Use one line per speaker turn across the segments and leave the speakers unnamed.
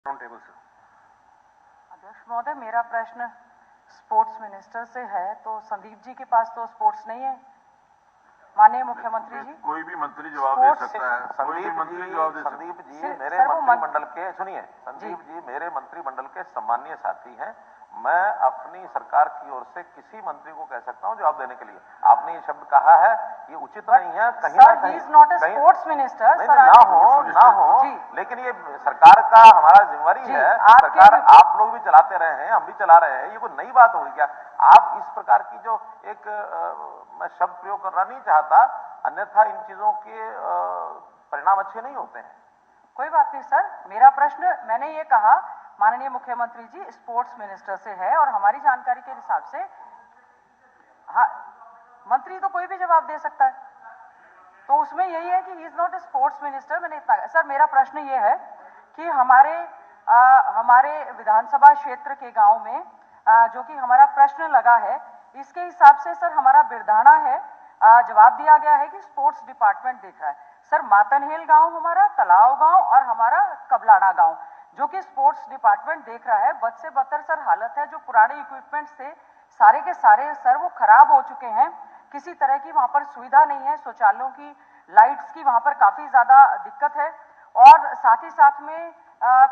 Table से।
अध्यक्ष महोदय, मेरा प्रश्न स्पोर्ट्स मिनिस्टर से है, तो संदीप जी के पास तो स्पोर्ट्स नहीं है। माननीय मुख्यमंत्री जी,
कोई भी मंत्री जवाब दे सकता है। कोई भी मंत्री जवाब दे सकता है।
संदीप जी मेरे मंत्रिमंडल के, सुनिए, संदीप जी मेरे मंत्रिमंडल के सम्मानीय साथी हैं। मैं अपनी सरकार की ओर से किसी मंत्री को कह सकता हूं जवाब देने के लिए। आपने ये शब्द कहा है, ये उचित नहीं है। कहीं ना कहीं
नॉट ए स्पोर्ट्स मिनिस्टर।
ना हो लेकिन ये सरकार का हमारा जिम्मेवारी है। सरकार आप लोग भी चलाते रहे हैं, हम भी चला रहे हैं। ये कोई नई बात होगी क्या? आप इस प्रकार की जो एक मैं शब्द प्रयोग करना नहीं चाहता, अन्यथा इन चीजों के परिणाम अच्छे नहीं होते हैं।
कोई बात नहीं सर, मेरा प्रश्न, मैंने ये कहा माननीय मुख्यमंत्री जी स्पोर्ट्स मिनिस्टर से है और हमारी जानकारी के हिसाब से हाँ, मंत्री तो कोई भी जवाब दे सकता है, तो उसमें यही है कि he is not a sports minister. मैंने इतना सर, मेरा प्रश्न ये है कि हमारे विधानसभा क्षेत्र के गांव में जो कि हमारा प्रश्न लगा है, इसके हिसाब से सर हमारा बिरधाना है, जवाब दिया गया है कि स्पोर्ट्स डिपार्टमेंट देख रहा है। सर मातनहेल गांव हमारा, तलाव गांव और हमारा कबलाना गांव जो कि स्पोर्ट्स डिपार्टमेंट देख रहा है। बद से बदतर सर हालत है, जो पुराने इक्विपमेंट्स थे सारे के सारे सर वो खराब हो चुके हैं। किसी तरह की वहां पर सुविधा नहीं है, शौचालयों की, लाइट्स की वहां पर काफी ज्यादा दिक्कत है और साथ ही साथ में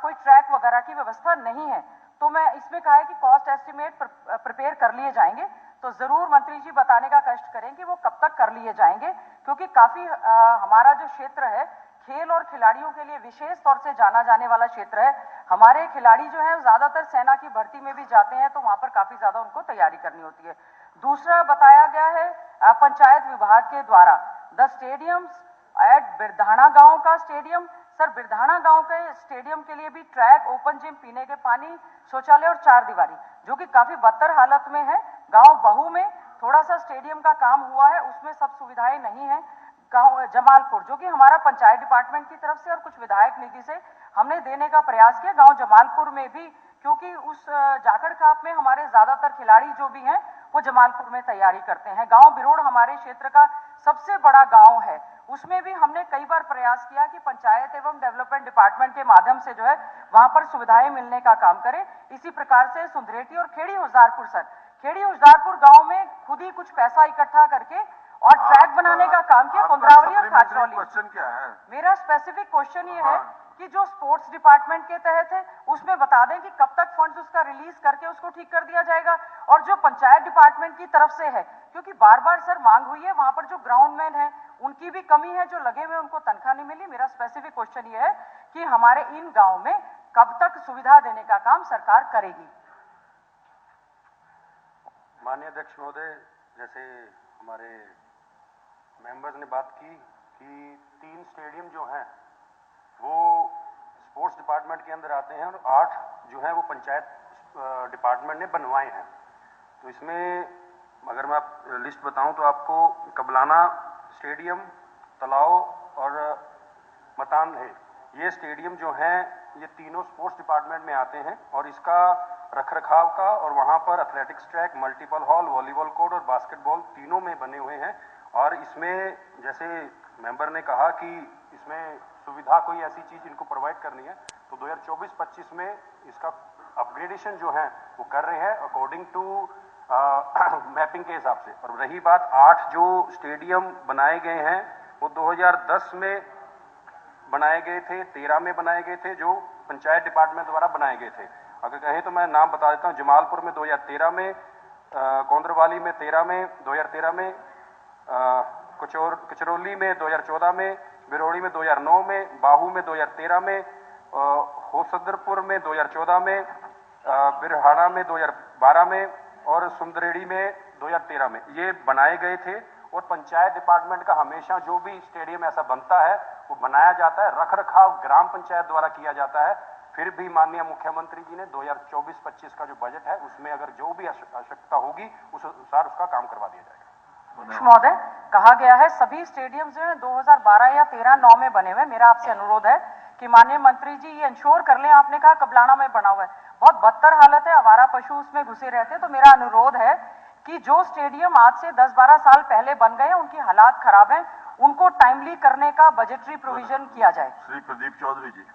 कोई ट्रैक वगैरह की व्यवस्था नहीं है। तो मैं इसमें कहा है कि कॉस्ट एस्टिमेट प्रिपेयर कर लिए जाएंगे, तो जरूर मंत्री जी बताने का कष्ट करें कि वो कब तक कर लिए जाएंगे, क्योंकि काफी हमारा जो क्षेत्र है खेल और खिलाड़ियों के लिए विशेष तौर से जाना जाने वाला क्षेत्र है। हमारे खिलाड़ी जो है ज्यादातर सेना की भर्ती में भी जाते हैं, तो वहां पर काफी ज्यादा उनको तैयारी करनी होती है। दूसरा बताया गया है पंचायत विभाग के द्वारा द स्टेडियम्स एट बिरधाना गांव का स्टेडियम। सर बिरधाना गांव के स्टेडियम के लिए भी ट्रैक, ओपन जिम, पीने के पानी, शौचालय और 4 दीवारी जो कि काफी बदतर हालत में है। गांव बहू में थोड़ा सा स्टेडियम का काम हुआ है, उसमें सब सुविधाएं नहीं है। गांव जमालपुर जो कि हमारा पंचायत डिपार्टमेंट की तरफ से और कुछ विधायक निधि से हमने देने का प्रयास किया, गांव जमालपुर में भी, क्योंकि उस जाखड़ खाप में हमारे ज्यादातर खिलाड़ी जो भी हैं वो जमालपुर में तैयारी करते हैं। गांव बिरोड़ हमारे क्षेत्र का सबसे बड़ा गांव है, उसमें भी हमने कई बार प्रयास किया कि पंचायत एवं डेवलपमेंट डिपार्टमेंट के माध्यम से जो है वहां पर सुविधाएं मिलने का काम करें। इसी प्रकार से सुंदरेटी और खेड़ी हुजदारपुर, सर खेड़ी हुजदारपुर गांव में खुद ही कुछ पैसा इकट्ठा करके और ट्रैक बनाने का काम किया, कुंद्रावली और खाचरौली।
क्वेश्चन क्या है?
मेरा स्पेसिफिक क्वेश्चन ये है कि जो स्पोर्ट्स डिपार्टमेंट के तहत है उसमें बता दें कि कब तक फंड्स उसका रिलीज करके उसको ठीक कर दिया जाएगा, और जो पंचायत डिपार्टमेंट की तरफ से है, क्योंकि बार बार सर मांग हुई है, वहां पर जो ग्राउंडमैन है उनकी भी कमी है, जो लगे हुए उनको तनख्वाह नहीं मिली। मेरा स्पेसिफिक क्वेश्चन ये है कि हमारे इन गांव में कब तक सुविधा देने का काम सरकार करेगी।
माननीय अध्यक्ष महोदय, जैसे हमारे मेंबर्स ने बात की कि 3 स्टेडियम जो हैं वो स्पोर्ट्स डिपार्टमेंट के अंदर आते हैं और 8 जो हैं वो पंचायत डिपार्टमेंट ने बनवाए हैं। तो इसमें अगर मैं लिस्ट बताऊं तो आपको कबलाना स्टेडियम, तलाव और मतान है, ये स्टेडियम जो हैं ये तीनों स्पोर्ट्स डिपार्टमेंट में आते हैं और इसका रखरखाव का और वहाँ पर athletics track, multiple hall, volleyball court और बास्केटबॉल तीनों में बने हुए हैं। और इसमें जैसे मेंबर ने कहा कि इसमें सुविधा कोई ऐसी चीज इनको प्रोवाइड करनी है, तो 2024-25 में इसका अपग्रेडेशन जो है वो कर रहे हैं अकॉर्डिंग टू मैपिंग के हिसाब से। और रही बात 8 जो स्टेडियम बनाए गए हैं वो 2010 में बनाए गए थे, 13 में बनाए गए थे, जो पंचायत डिपार्टमेंट द्वारा बनाए गए थे। अगर कहें तो मैं नाम बता देता हूँ, जमालपुर में 2013 में, कोंद्रवाली में 2013 में, कचरौली में 2014 में, बिरोड़ी में 2009 में, बाहू में 2013 में, होसदरपुर में 2014 में, बिरहाड़ा में 2012 में और सुंदरेड़ी में 2013 में ये बनाए गए थे। और पंचायत डिपार्टमेंट का हमेशा जो भी स्टेडियम ऐसा बनता है वो बनाया जाता है, रखरखाव ग्राम पंचायत द्वारा किया जाता है। फिर भी माननीय मुख्यमंत्री जी ने 2024-25 का जो बजट है उसमें अगर जो भी आवश्यकता होगी उस अनुसार उसका काम करवा दिया जाएगा।
महोदय, कहा गया है सभी स्टेडियम जो है 2012 या 13-9 में बने हुए। मेरा आपसे अनुरोध है कि माननीय मंत्री जी ये इंश्योर कर लें, आपने कहा कबलाना में बना हुआ है, बहुत बदतर हालत है, आवारा पशु उसमें घुसे रहते हैं। तो मेरा अनुरोध है कि जो स्टेडियम आज से 10-12 साल पहले बन गए, उनकी हालात खराब है, उनको टाइमली करने का बजटरी प्रोविजन किया जाए।
श्री प्रदीप चौधरी जी।